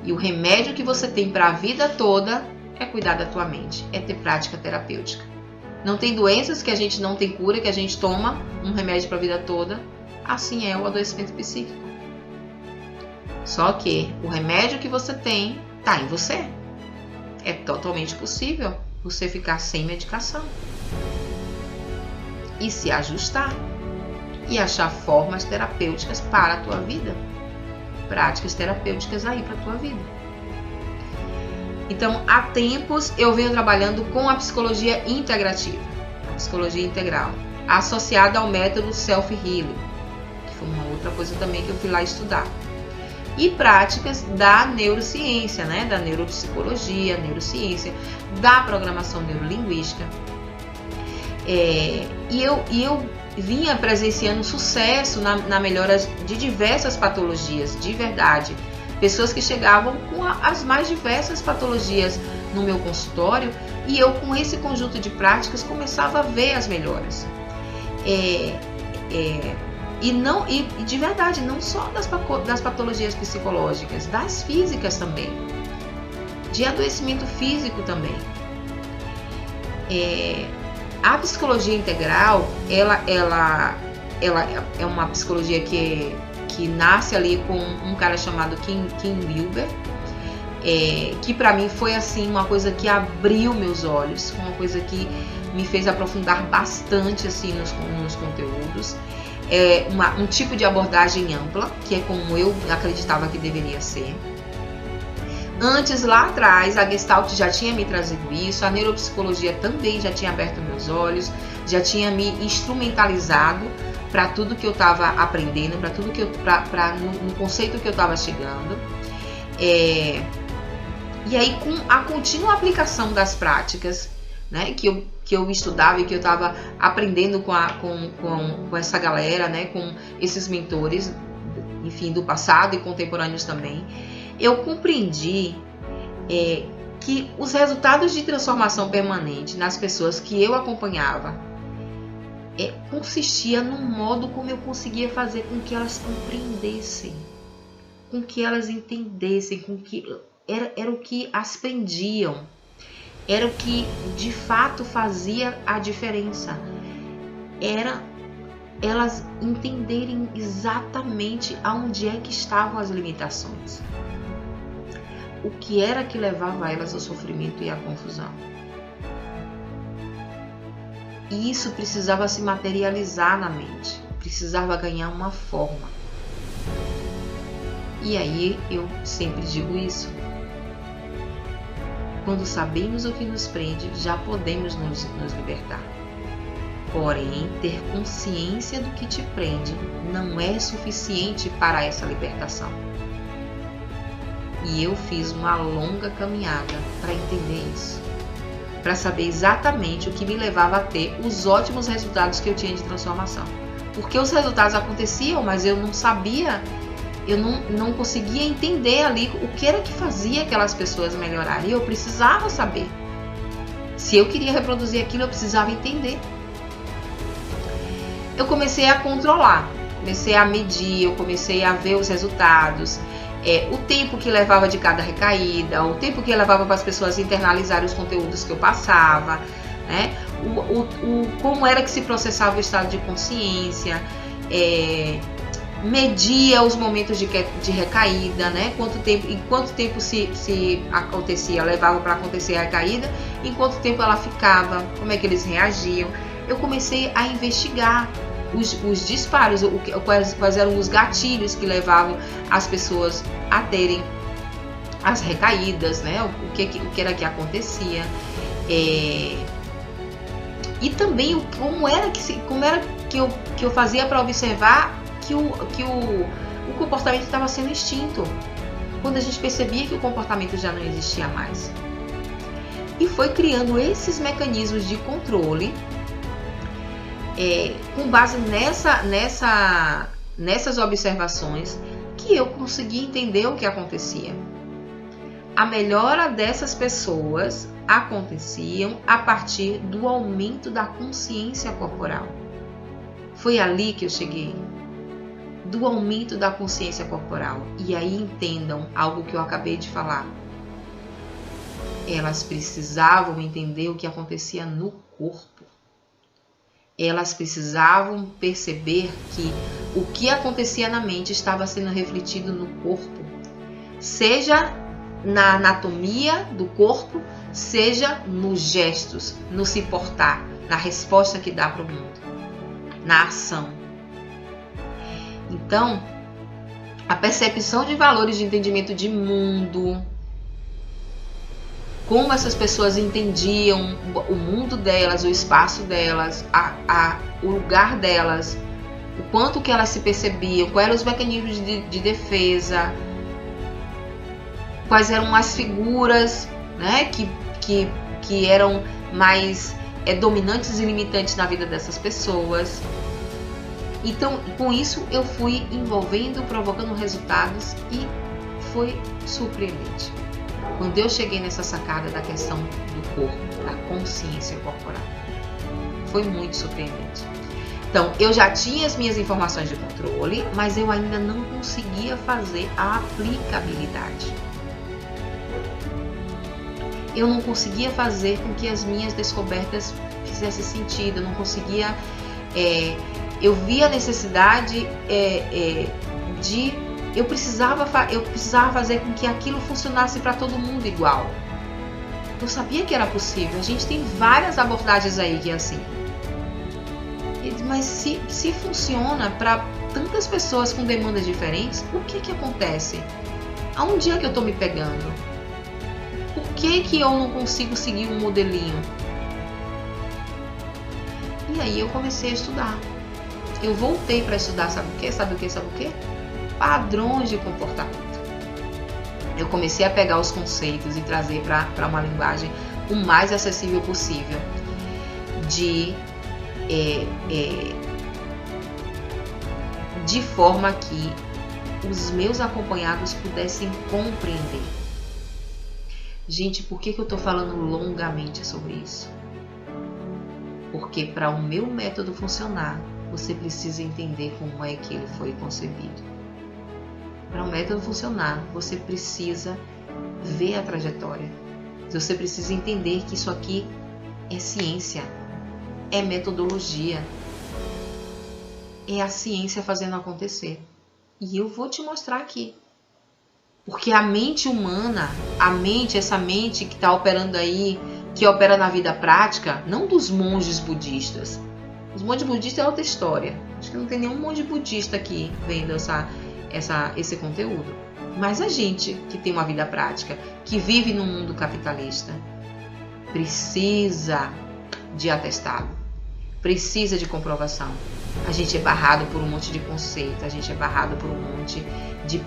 E o remédio que você tem para a vida toda é cuidar da tua mente, é ter prática terapêutica. Não tem doenças que a gente não tem cura, que a gente toma um remédio para a vida toda. Assim é o adoecimento psíquico. Só que o remédio que você tem está em você. É totalmente possível você ficar sem medicação. E se ajustar. E achar formas terapêuticas para a tua vida. Práticas terapêuticas aí para a tua vida. Então, há tempos eu venho trabalhando com a psicologia integrativa, a psicologia integral, associada ao método self-healing, que foi uma outra coisa também que eu fui lá estudar. E práticas da neurociência, né? Da neuropsicologia, neurociência, da programação neurolinguística. E eu vinha presenciando sucesso na melhora de diversas patologias, de verdade. Pessoas que chegavam com as mais diversas patologias no meu consultório e eu, com esse conjunto de práticas, começava a ver as melhoras. E de verdade, não só das patologias psicológicas, das físicas também, de adoecimento físico também. A psicologia integral, ela é uma psicologia que nasce ali com um cara chamado Kim Wilber, que para mim foi assim uma coisa que abriu meus olhos, uma coisa que me fez aprofundar bastante assim nos conteúdos. Um tipo de abordagem ampla, que é como eu acreditava que deveria ser. Antes, lá atrás, a Gestalt já tinha me trazido isso, a neuropsicologia também já tinha aberto meus olhos, já tinha me instrumentalizado para tudo que eu estava aprendendo, para tudo que no conceito que eu estava chegando. E aí, com a contínua aplicação das práticas, né, que eu estudava e que eu estava aprendendo com essa galera, né, com esses mentores, enfim, do passado e contemporâneos também, eu compreendi que os resultados de transformação permanente nas pessoas que eu acompanhava consistia no modo como eu conseguia fazer com que elas compreendessem, com que elas entendessem, com que era o que as prendiam, era o que de fato fazia a diferença, era elas entenderem exatamente aonde é que estavam as limitações, o que era que levava elas ao sofrimento e à confusão. E isso precisava se materializar na mente, precisava ganhar uma forma. E aí eu sempre digo isso. Quando sabemos o que nos prende, já podemos nos libertar. Porém, ter consciência do que te prende não é suficiente para essa libertação. E eu fiz uma longa caminhada para entender isso, para saber exatamente o que me levava a ter os ótimos resultados que eu tinha de transformação. Porque os resultados aconteciam, mas eu não sabia, eu não conseguia entender ali o que era que fazia aquelas pessoas melhorarem. Eu precisava saber. Se eu queria reproduzir aquilo, eu precisava entender. Eu comecei a controlar, comecei a medir, eu comecei a ver os resultados, o tempo que levava de cada recaída, o tempo que levava para as pessoas internalizarem os conteúdos que eu passava, né? Como era que se processava o estado de consciência, media os momentos de recaída, né? Em quanto tempo se acontecia, levava para acontecer a recaída, em quanto tempo ela ficava, como é que eles reagiam. Eu comecei a investigar os disparos, quais eram os gatilhos que levavam as pessoas a terem as recaídas, né? O que era que acontecia. E também como era que eu fazia para observar que o comportamento estava sendo extinto, quando a gente percebia que o comportamento já não existia mais. E foi criando esses mecanismos de controle, com base nessas observações, que eu consegui entender o que acontecia. A melhora dessas pessoas aconteciam a partir do aumento da consciência corporal. Foi ali que eu cheguei. Do aumento da consciência corporal. E aí entendam algo que eu acabei de falar. Elas precisavam entender o que acontecia no corpo. Elas precisavam perceber que o que acontecia na mente estava sendo refletido no corpo. Seja na anatomia do corpo, seja nos gestos, no se portar, na resposta que dá para o mundo, na ação. Então, a percepção de valores de entendimento de mundo, como essas pessoas entendiam o mundo delas, o espaço delas, o lugar delas, o quanto que elas se percebiam, quais eram os mecanismos de defesa, quais eram as figuras, né, que eram mais dominantes e limitantes na vida dessas pessoas. Então, com isso, eu fui envolvendo, provocando resultados e foi surpreendente. Quando eu cheguei nessa sacada da questão do corpo, da consciência corporal, foi muito surpreendente. Então, eu já tinha as minhas informações de controle, mas eu ainda não conseguia fazer a aplicabilidade. Eu não conseguia fazer com que as minhas descobertas fizessem sentido, eu não conseguia... eu via a necessidade de... Eu precisava fazer com que aquilo funcionasse para todo mundo igual. Eu sabia que era possível. A gente tem várias abordagens aí que é assim. Mas se funciona para tantas pessoas com demandas diferentes, o que acontece? Aonde é que eu estou me pegando? Por que eu não consigo seguir um modelinho? E aí eu comecei a estudar. Eu voltei para estudar, sabe o que? Padrões de comportamento. Eu comecei a pegar os conceitos e trazer para uma linguagem o mais acessível possível, de forma que os meus acompanhados pudessem compreender. Gente, por que eu estou falando longamente sobre isso? Porque para o meu método funcionar, você precisa entender como é que ele foi concebido. Para o método funcionar, você precisa ver a trajetória. Você precisa entender que isso aqui é ciência, é metodologia, é a ciência fazendo acontecer. E eu vou te mostrar aqui. Porque a mente humana, essa mente que está operando aí, que opera na vida prática, não dos monges budistas. Os monges budistas é outra história. Acho que não tem nenhum monge budista aqui vendo esse conteúdo. Mas a gente que tem uma vida prática, que vive num mundo capitalista, precisa de atestado, precisa de comprovação. A gente é barrado por um monte de conceito, a gente é barrado por um monte de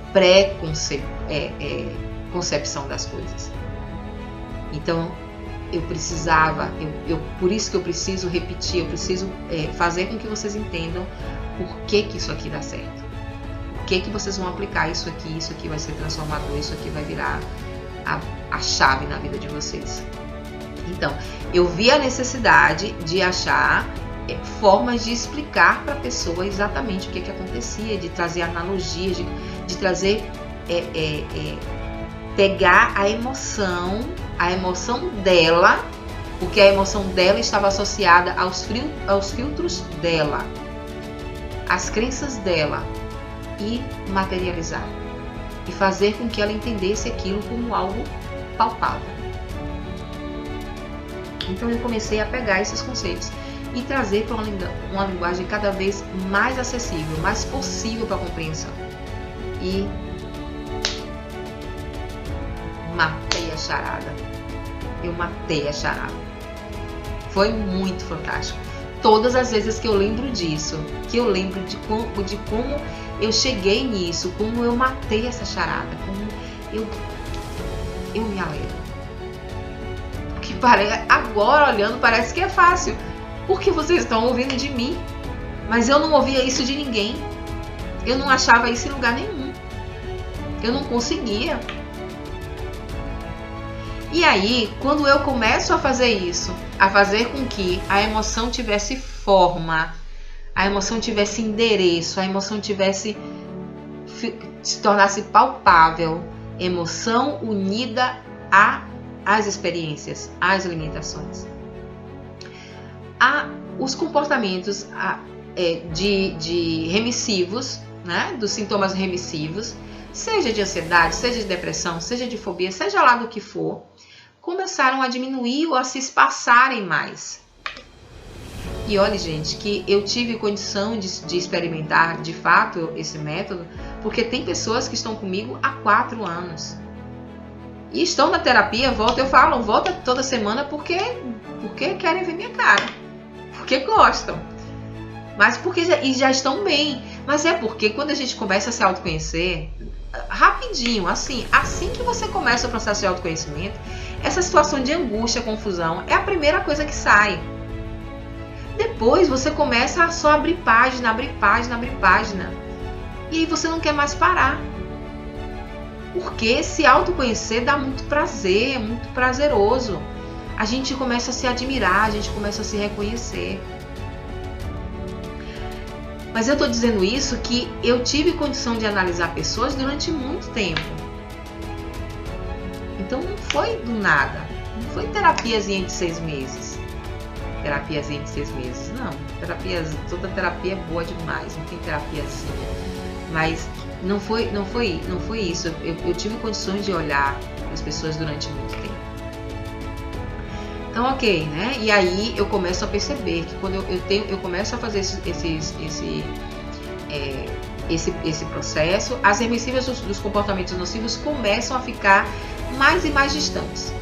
concepção das coisas. Então, eu precisava, por isso que eu preciso repetir, eu preciso fazer com que vocês entendam por que isso aqui dá certo. Por que vocês vão aplicar isso aqui vai ser transformador, isso aqui vai virar a chave na vida de vocês. Então, eu vi a necessidade de achar formas de explicar para a pessoa exatamente o que acontecia, de trazer analogias, de trazer, pegar a emoção dela, porque a emoção dela estava associada aos filtros dela, às crenças dela, e materializar. E fazer com que ela entendesse aquilo como algo palpável. Então eu comecei a pegar esses conceitos e trazer para uma linguagem cada vez mais acessível, mais possível para a compreensão. E matei a charada. Eu matei a charada. Foi muito fantástico. Todas as vezes que eu lembro disso, que eu lembro de como eu cheguei nisso, como eu matei essa charada, como eu me alegro. Porque agora olhando parece que é fácil, porque vocês estão ouvindo de mim, mas eu não ouvia isso de ninguém. Eu não achava isso em lugar nenhum. Eu não conseguia. E aí, quando eu começo a fazer isso, a fazer com que a emoção tivesse forma, a emoção tivesse endereço, a emoção se tornasse palpável, emoção unida às experiências, às limitações. Os comportamentos de remissivos, né, dos sintomas remissivos, seja de ansiedade, seja de depressão, seja de fobia, seja lá do que for, começaram a diminuir ou a se espaçarem mais. E olha, gente, que eu tive condição de experimentar de fato esse método, porque tem pessoas que estão comigo há 4 anos. E estão na terapia, volta toda semana porque querem ver minha cara. Porque gostam. Mas porque já estão bem. Mas é porque quando a gente começa a se autoconhecer, rapidinho, assim que você começa o processo de autoconhecimento, essa situação de angústia, confusão, é a primeira coisa que sai. Depois você começa a só abrir página. E aí você não quer mais parar. Porque se autoconhecer dá muito prazer, é muito prazeroso. A gente começa a se admirar, a gente começa a se reconhecer. Mas eu estou dizendo isso que eu tive condição de analisar pessoas durante muito tempo. Então não foi do nada. Não foi terapiazinha de 6 meses. Terapiazinha de 6 meses. Não. Toda terapia é boa demais. Não tem terapiazinha. Mas não foi isso. Eu tive condições de olhar as pessoas durante muito tempo. Então, ok, né? E aí eu começo a perceber que quando eu começo a fazer esse processo, as remissivas dos comportamentos nocivos começam a ficar mais e mais distantes.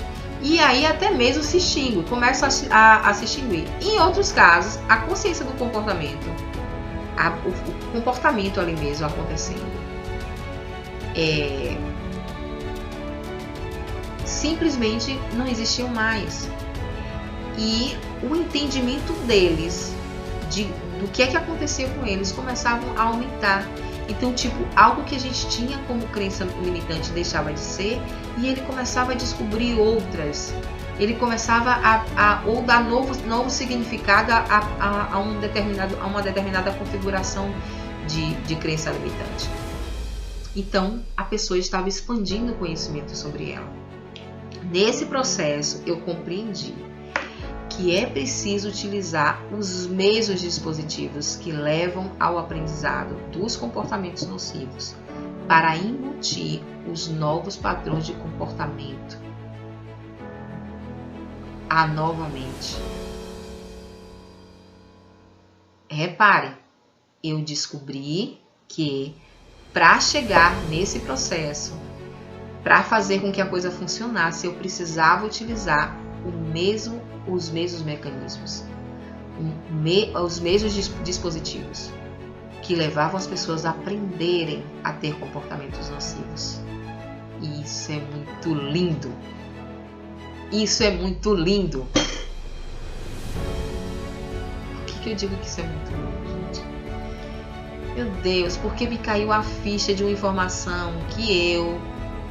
E aí até mesmo se extingue, começa a se extinguir. Em outros casos, a consciência do comportamento, o comportamento ali mesmo acontecendo, simplesmente não existiam mais. E o entendimento deles do que é que acontecia com eles começavam a aumentar. Então, algo que a gente tinha como crença limitante deixava de ser, e ele começava a descobrir outras. Ele começava ou dar novo significado a uma determinada configuração de crença limitante. Então, a pessoa estava expandindo o conhecimento sobre ela. Nesse processo, eu compreendi que é preciso utilizar os mesmos dispositivos que levam ao aprendizado dos comportamentos nocivos para embutir os novos padrões de comportamento à nova mente. Repare, eu descobri que para chegar nesse processo, para fazer com que a coisa funcionasse, eu precisava utilizar os mesmos mecanismos, os mesmos dispositivos que levavam as pessoas a aprenderem a ter comportamentos nocivos. E isso é muito lindo. Isso é muito lindo. Por que eu digo que isso é muito lindo, gente? Meu Deus, porque me caiu a ficha de uma informação que eu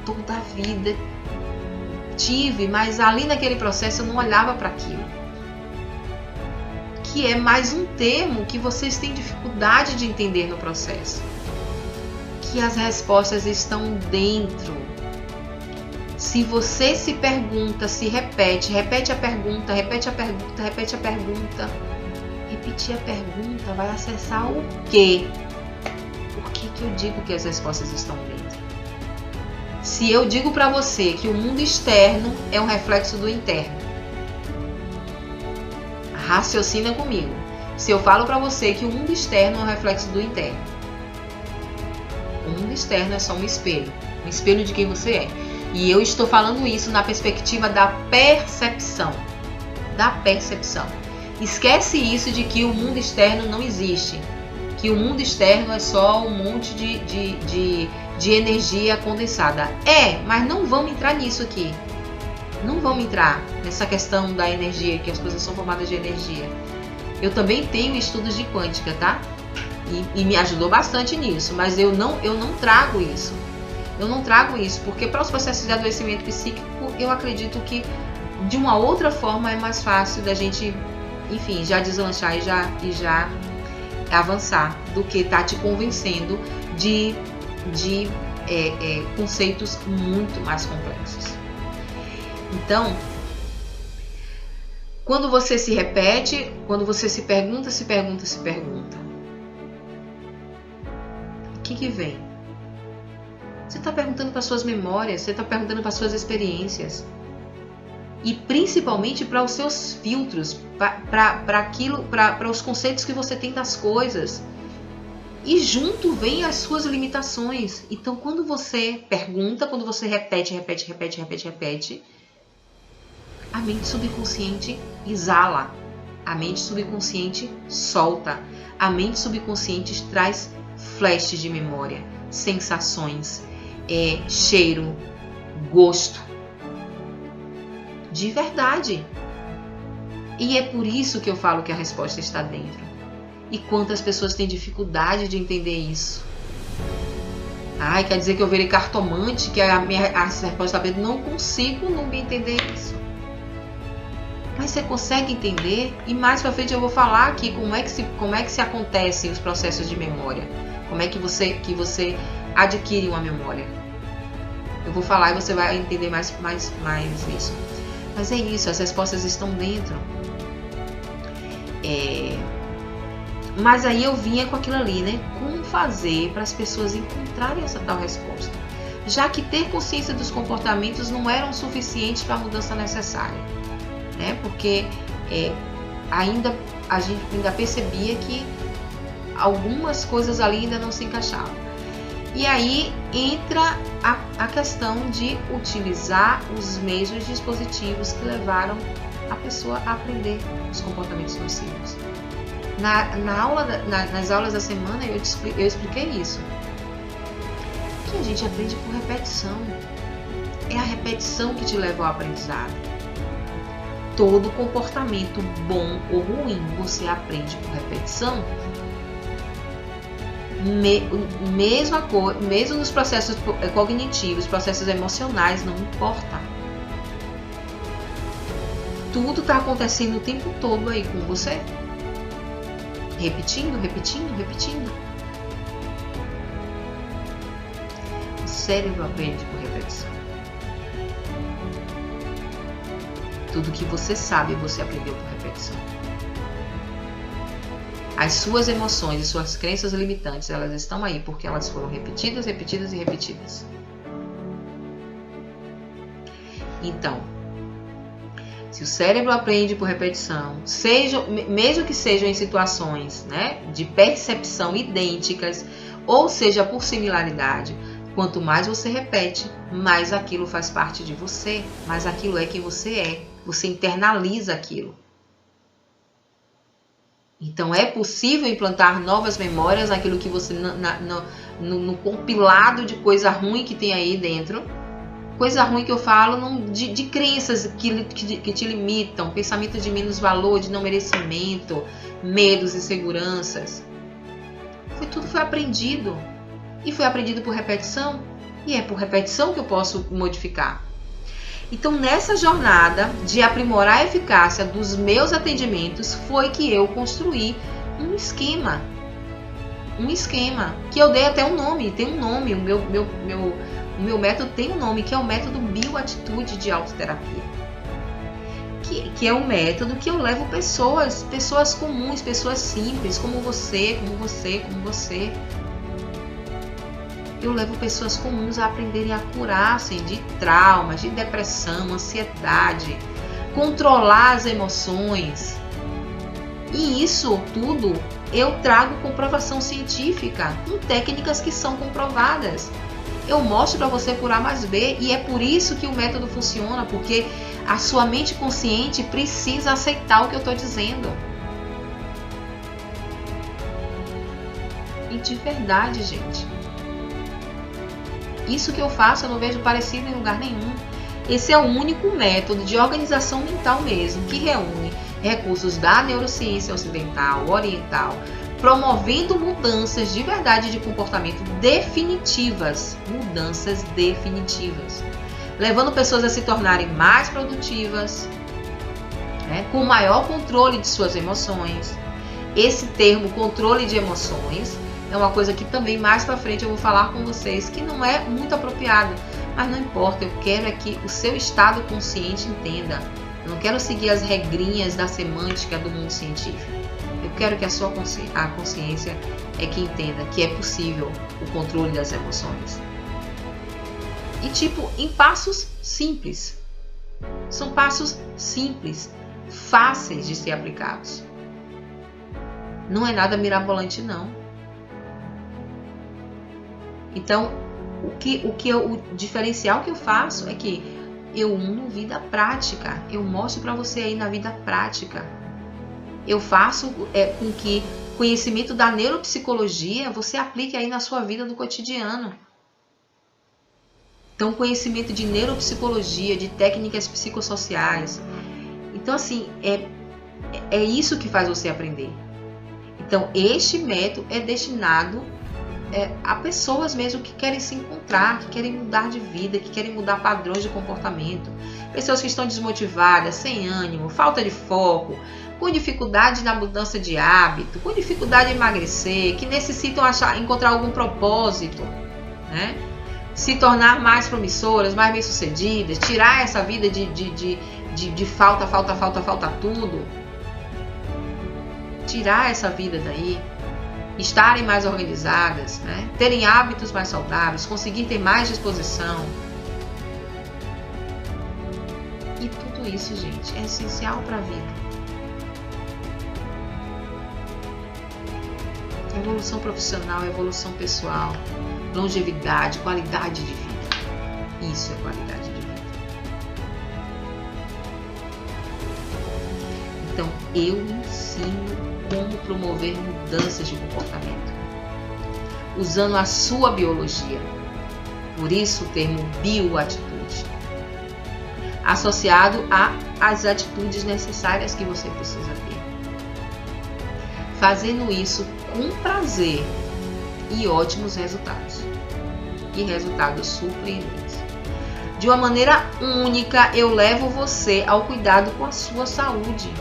toda a vida tive, mas ali naquele processo eu não olhava para aquilo. Que é mais um termo que vocês têm dificuldade de entender no processo. Que as respostas estão dentro. Se você se pergunta, se repete a pergunta, repete a pergunta. Repetir a pergunta vai acessar o quê? Por que que eu digo que as respostas estão dentro. Se eu digo para você que o mundo externo é um reflexo do interno, raciocina comigo. Se eu falo para você que o mundo externo é um reflexo do interno, o mundo externo é só um espelho de quem você é. E eu estou falando isso na perspectiva da percepção. Da percepção. Esquece isso de que o mundo externo não existe. Que o mundo externo é só um monte de energia condensada. Mas não vamos entrar nisso aqui. Não vamos entrar nessa questão da energia, que as coisas são formadas de energia. Eu também tenho estudos de quântica, tá? E me ajudou bastante nisso, mas eu não trago isso. Eu não trago isso, porque para os processos de adoecimento psíquico, eu acredito que de uma outra forma é mais fácil da gente, enfim, já deslanchar e já avançar, do que estar te convencendo de conceitos muito mais complexos. Então, quando você se repete, quando você se pergunta, o que vem? Você está perguntando para suas memórias, você está perguntando para suas experiências. E principalmente para os seus filtros, para os conceitos que você tem das coisas. E junto vem as suas limitações. Então, quando você pergunta, quando você repete, a mente subconsciente exala. A mente subconsciente solta. A mente subconsciente traz flashes de memória, sensações, cheiro, gosto. De verdade. E é por isso que eu falo que a resposta está dentro. E quantas pessoas têm dificuldade de entender isso? Quer dizer que eu virei cartomante, que a resposta está dentro? Não consigo nunca entender isso. Mas você consegue entender? E mais pra frente eu vou falar aqui como é que se acontecem os processos de memória. Como é que você adquire uma memória. Eu vou falar e você vai entender mais isso. Mas é isso, as respostas estão dentro. Mas aí eu vinha com aquilo ali, né? Como fazer para as pessoas encontrarem essa tal resposta? Já que ter consciência dos comportamentos não eram suficientes para a mudança necessária. Né? Porque a gente ainda percebia que algumas coisas ali ainda não se encaixavam. E aí entra a questão de utilizar os mesmos dispositivos que levaram a pessoa a aprender os comportamentos nocivos. Nas aulas da semana eu expliquei isso. Que a gente aprende por repetição. É a repetição que te leva ao aprendizado. Todo comportamento bom ou ruim você aprende por repetição. Mesmo nos processos cognitivos, processos emocionais, não importa. Tudo está acontecendo o tempo todo aí com você. Repetindo. O cérebro aprende por repetição. Tudo que você sabe, você aprendeu por repetição. As suas emoções e suas crenças limitantes, elas estão aí porque elas foram repetidas. Então, se o cérebro aprende por repetição, mesmo que sejam em situações, né, de percepção idênticas, ou seja, por similaridade, quanto mais você repete, mais aquilo faz parte de você, mais aquilo é quem você é. Você internaliza aquilo. Então é possível implantar novas memórias naquilo que você no compilado de coisa ruim que tem aí dentro. Coisa ruim que eu falo de crenças que te limitam, pensamento de menos valor, de não merecimento, medos e inseguranças. Tudo foi aprendido. E foi aprendido por repetição. E é por repetição que eu posso modificar. Então, nessa jornada de aprimorar a eficácia dos meus atendimentos, foi que eu construí um esquema que eu dei até um nome, tem um nome, o meu método tem um nome, que é o método Bioatitude de Autoterapia. Que é um método que eu levo pessoas comuns, pessoas simples, como você, eu levo pessoas comuns a aprenderem a curar-se de traumas, de depressão, ansiedade, controlar as emoções. E isso tudo eu trago comprovação científica, com técnicas que são comprovadas. Eu mostro para você por A mais B, e é por isso que o método funciona, porque a sua mente consciente precisa aceitar o que eu estou dizendo. E de verdade, gente, isso que eu faço eu não vejo parecido em lugar nenhum. Esse é o único método de organização mental mesmo, que reúne recursos da neurociência ocidental, oriental, promovendo mudanças de verdade de comportamento definitivas, mudanças definitivas, levando pessoas a se tornarem mais produtivas, com maior controle de suas emoções. Esse termo controle de emoções é uma coisa que também mais pra frente eu vou falar com vocês, que não é muito apropriada, mas não importa, eu quero é que o seu estado consciente entenda. Eu não quero seguir as regrinhas da semântica do mundo científico. Eu quero que a sua consciência é que entenda que é possível o controle das emoções. E em passos simples. São passos simples, fáceis de ser aplicados. Não é nada mirabolante, não. Então, o diferencial que eu faço é que eu uno vida prática. Eu mostro para você aí na vida prática. Eu faço com que o conhecimento da neuropsicologia você aplique aí na sua vida do cotidiano. Então, conhecimento de neuropsicologia, de técnicas psicossociais. Então, assim, é isso que faz você aprender. Então, este método é destinado a pessoas mesmo que querem se encontrar, que querem mudar de vida, que querem mudar padrões de comportamento. Pessoas que estão desmotivadas, sem ânimo, falta de foco, com dificuldade na mudança de hábito, com dificuldade em emagrecer, que necessitam encontrar algum propósito, se tornar mais promissoras, mais bem-sucedidas, tirar essa vida de falta tudo. Tirar essa vida daí. Estarem mais organizadas, terem hábitos mais saudáveis, conseguir ter mais disposição. E tudo isso, gente, é essencial para a vida. Evolução profissional, evolução pessoal, longevidade, qualidade de vida. Isso é qualidade de vida. Então, eu ensino como promover mudanças de comportamento, usando a sua biologia. Por isso o termo bioatitude, associado às atitudes necessárias que você precisa ter. Fazendo isso com prazer e ótimos resultados. E resultados surpreendentes. De uma maneira única, eu levo você ao cuidado com a sua saúde.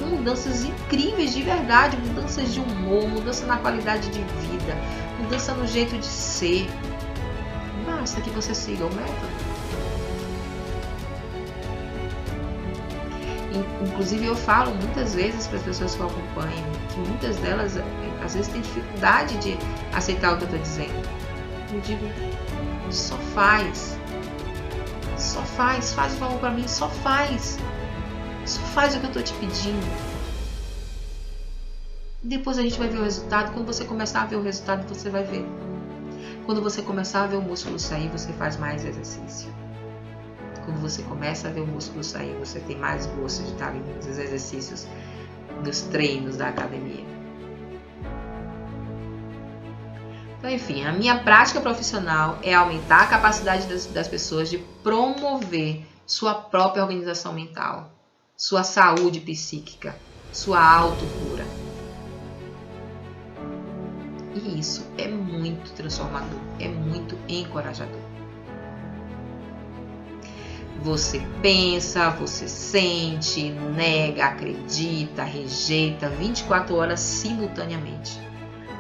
Mudanças incríveis de verdade, mudanças de humor, mudança na qualidade de vida, mudança no jeito de ser. Basta que você siga o método. Inclusive eu falo muitas vezes para as pessoas que eu acompanho que muitas delas às vezes têm dificuldade de aceitar o que eu estou dizendo. Eu digo, só faz o favor para mim, só faz o que eu estou te pedindo. Depois a gente vai ver o resultado. Quando você começar a ver o resultado, você vai ver. Quando você começar a ver o músculo sair, você faz mais exercício. Quando você começa a ver o músculo sair, você tem mais gosto de estar nos exercícios, nos treinos da academia. Então, enfim, a minha prática profissional é aumentar a capacidade das pessoas de promover sua própria organização mental, sua saúde psíquica, sua autocura. E isso é muito transformador, é muito encorajador. Você pensa, você sente, nega, acredita, rejeita 24 horas simultaneamente.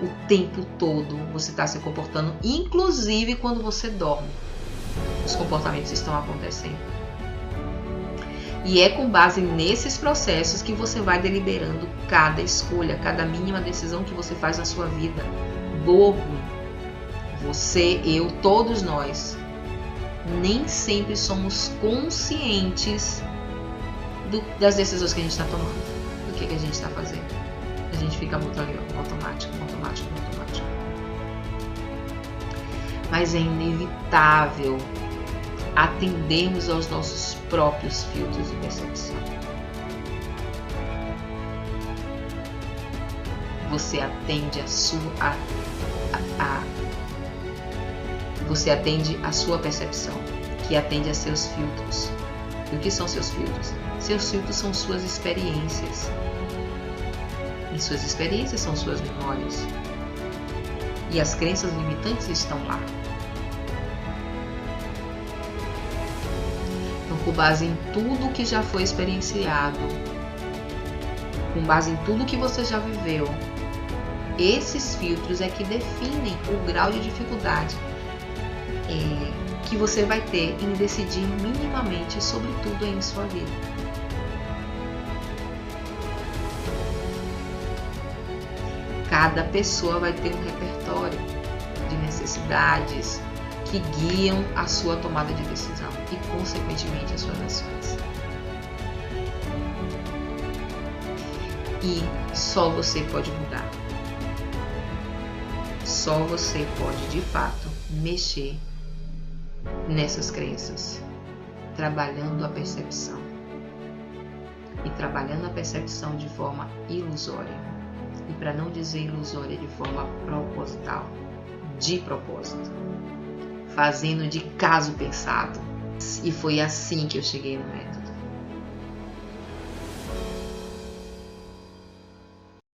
O tempo todo você está se comportando, inclusive quando você dorme. Os comportamentos estão acontecendo. E é com base nesses processos que você vai deliberando cada escolha, cada mínima decisão que você faz na sua vida, boa ou ruim. Você, eu, todos nós, nem sempre somos conscientes das decisões que a gente está tomando, do que a gente está fazendo. A gente fica muito ali, automático. Mas é inevitável atendermos aos nossos próprios filtros de percepção. Você atende você atende a sua percepção, que atende a seus filtros. E o que são seus filtros? Seus filtros são suas experiências. E suas experiências são suas memórias. E as crenças limitantes estão lá. Então, com base em tudo que já foi experienciado, com base em tudo que você já viveu, esses filtros é que definem o grau de dificuldade que você vai ter em decidir minimamente sobre tudo em sua vida. Cada pessoa vai ter um repertório de necessidades que guiam a sua tomada de decisão e, consequentemente, as suas ações. E só você pode mudar. Só você pode, de fato, mexer nessas crenças, trabalhando a percepção. E trabalhando a percepção de forma ilusória. E para não dizer ilusória, de forma proposital, de propósito. Fazendo de caso pensado. E foi assim que eu cheguei no método.